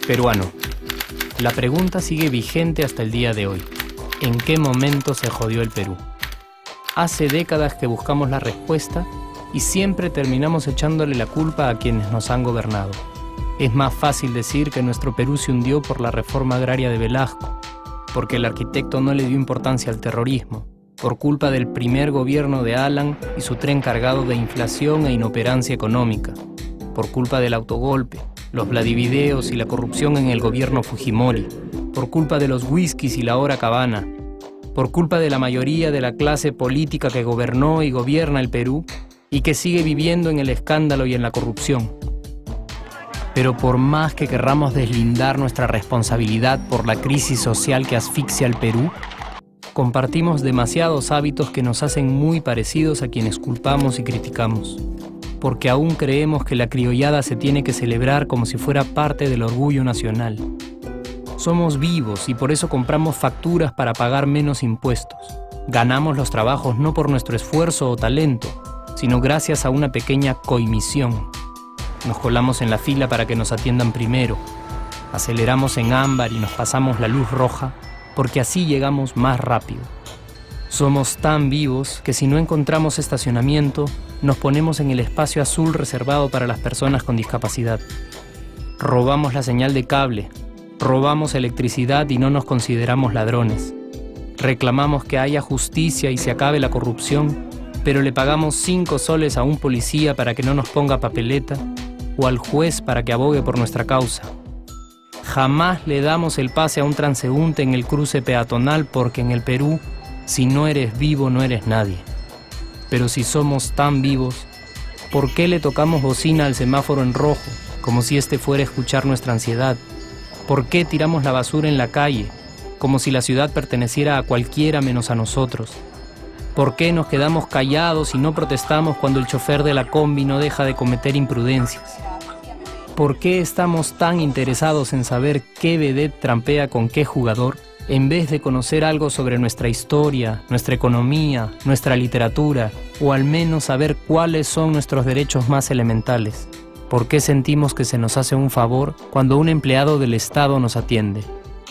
Peruano. La pregunta sigue vigente hasta el día de hoy. ¿En qué momento se jodió el Perú? Hace décadas que buscamos la respuesta y siempre terminamos echándole la culpa a quienes nos han gobernado. Es más fácil decir que nuestro Perú se hundió por la reforma agraria de Velasco, porque el arquitecto no le dio importancia al terrorismo, por culpa del primer gobierno de Alan y su tren cargado de inflación e inoperancia económica, por culpa del autogolpe, los Vladivideos y la corrupción en el gobierno Fujimori, por culpa de los whiskies y la hora cabana, por culpa de la mayoría de la clase política que gobernó y gobierna el Perú y que sigue viviendo en el escándalo y en la corrupción. Pero por más que querramos deslindar nuestra responsabilidad por la crisis social que asfixia al Perú, compartimos demasiados hábitos que nos hacen muy parecidos a quienes culpamos y criticamos, porque aún creemos que la criollada se tiene que celebrar como si fuera parte del orgullo nacional. Somos vivos y por eso compramos facturas para pagar menos impuestos. Ganamos los trabajos no por nuestro esfuerzo o talento, sino gracias a una pequeña coimisión. Nos colamos en la fila para que nos atiendan primero. Aceleramos en ámbar y nos pasamos la luz roja, porque así llegamos más rápido. Somos tan vivos que si no encontramos estacionamiento, nos ponemos en el espacio azul reservado para las personas con discapacidad. Robamos la señal de cable, robamos electricidad y no nos consideramos ladrones. Reclamamos que haya justicia y se acabe la corrupción, pero le pagamos 5 soles a un policía para que no nos ponga papeleta o al juez para que abogue por nuestra causa. Jamás le damos el pase a un transeúnte en el cruce peatonal porque en el Perú, si no eres vivo, no eres nadie. Pero si somos tan vivos, ¿por qué le tocamos bocina al semáforo en rojo, como si este fuera a escuchar nuestra ansiedad? ¿Por qué tiramos la basura en la calle, como si la ciudad perteneciera a cualquiera menos a nosotros? ¿Por qué nos quedamos callados y no protestamos cuando el chofer de la combi no deja de cometer imprudencias? ¿Por qué estamos tan interesados en saber qué vedette trampea con qué jugador, en vez de conocer algo sobre nuestra historia, nuestra economía, nuestra literatura, o al menos saber cuáles son nuestros derechos más elementales? ¿Por qué sentimos que se nos hace un favor cuando un empleado del Estado nos atiende?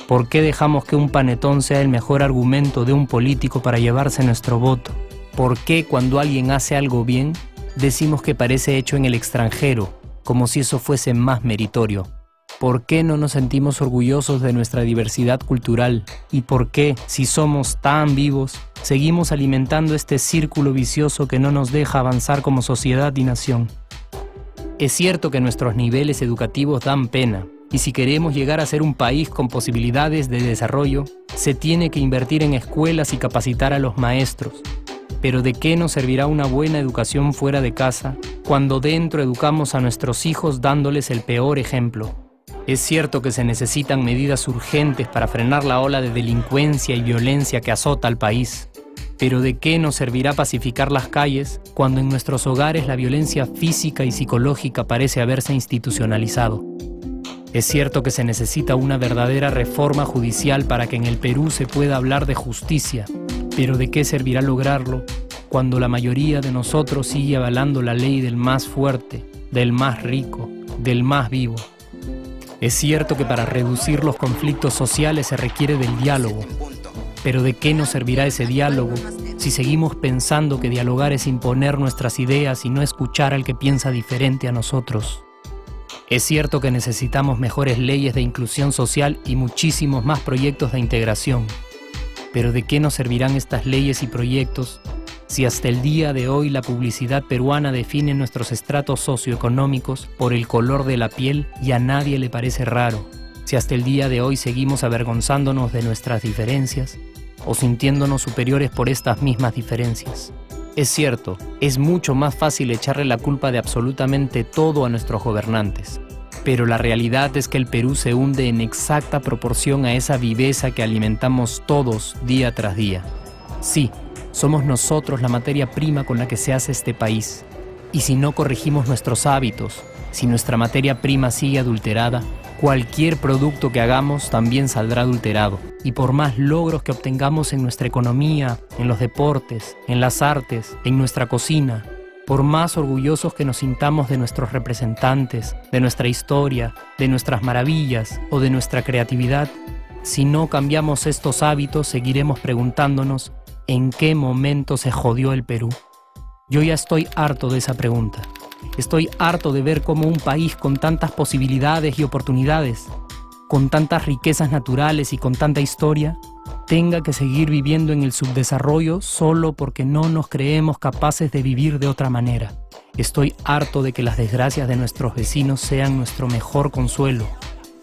¿Por qué dejamos que un panetón sea el mejor argumento de un político para llevarse nuestro voto? ¿Por qué cuando alguien hace algo bien, decimos que parece hecho en el extranjero, como si eso fuese más meritorio? ¿Por qué no nos sentimos orgullosos de nuestra diversidad cultural? ¿Y por qué, si somos tan vivos, seguimos alimentando este círculo vicioso que no nos deja avanzar como sociedad y nación? Es cierto que nuestros niveles educativos dan pena, y si queremos llegar a ser un país con posibilidades de desarrollo, se tiene que invertir en escuelas y capacitar a los maestros. Pero ¿de qué nos servirá una buena educación fuera de casa cuando dentro educamos a nuestros hijos dándoles el peor ejemplo? Es cierto que se necesitan medidas urgentes para frenar la ola de delincuencia y violencia que azota al país. Pero ¿de qué nos servirá pacificar las calles cuando en nuestros hogares la violencia física y psicológica parece haberse institucionalizado? Es cierto que se necesita una verdadera reforma judicial para que en el Perú se pueda hablar de justicia, pero ¿de qué servirá lograrlo cuando la mayoría de nosotros sigue avalando la ley del más fuerte, del más rico, del más vivo? Es cierto que para reducir los conflictos sociales se requiere del diálogo, pero ¿de qué nos servirá ese diálogo si seguimos pensando que dialogar es imponer nuestras ideas y no escuchar al que piensa diferente a nosotros? Es cierto que necesitamos mejores leyes de inclusión social y muchísimos más proyectos de integración. Pero ¿de qué nos servirán estas leyes y proyectos si hasta el día de hoy la publicidad peruana define nuestros estratos socioeconómicos por el color de la piel y a nadie le parece raro? Si hasta el día de hoy seguimos avergonzándonos de nuestras diferencias o sintiéndonos superiores por estas mismas diferencias. Es cierto, es mucho más fácil echarle la culpa de absolutamente todo a nuestros gobernantes. Pero la realidad es que el Perú se hunde en exacta proporción a esa viveza que alimentamos todos día tras día. Sí, somos nosotros la materia prima con la que se hace este país. Y si no corregimos nuestros hábitos, si nuestra materia prima sigue adulterada, Cualquier producto que hagamos también saldrá adulterado. Y por más logros que obtengamos en nuestra economía, en los deportes, en las artes, en nuestra cocina, por más orgullosos que nos sintamos de nuestros representantes, de nuestra historia, de nuestras maravillas o de nuestra creatividad, si no cambiamos estos hábitos, seguiremos preguntándonos ¿en qué momento se jodió el Perú? Yo ya estoy harto de esa pregunta. Estoy harto de ver cómo un país con tantas posibilidades y oportunidades, con tantas riquezas naturales y con tanta historia, tenga que seguir viviendo en el subdesarrollo solo porque no nos creemos capaces de vivir de otra manera. Estoy harto de que las desgracias de nuestros vecinos sean nuestro mejor consuelo.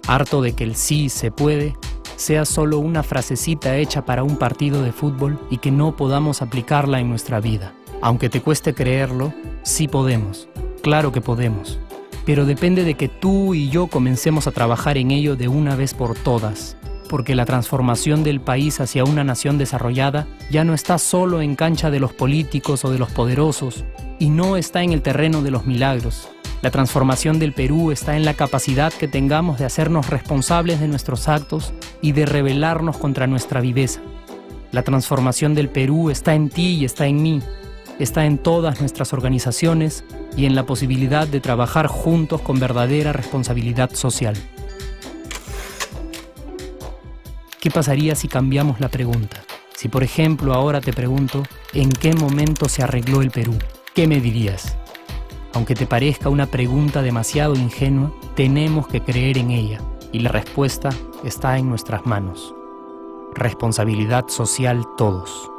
Harto de que el sí se puede sea solo una frasecita hecha para un partido de fútbol y que no podamos aplicarla en nuestra vida. Aunque te cueste creerlo, sí podemos. Claro que podemos. Pero depende de que tú y yo comencemos a trabajar en ello de una vez por todas. Porque la transformación del país hacia una nación desarrollada ya no está solo en cancha de los políticos o de los poderosos, y no está en el terreno de los milagros. La transformación del Perú está en la capacidad que tengamos de hacernos responsables de nuestros actos y de rebelarnos contra nuestra viveza. La transformación del Perú está en ti y está en mí. Está en todas nuestras organizaciones y en la posibilidad de trabajar juntos con verdadera responsabilidad social. ¿Qué pasaría si cambiamos la pregunta? Si, por ejemplo, ahora te pregunto, ¿en qué momento se arregló el Perú? ¿Qué me dirías? Aunque te parezca una pregunta demasiado ingenua, tenemos que creer en ella, y la respuesta está en nuestras manos. Responsabilidad social todos.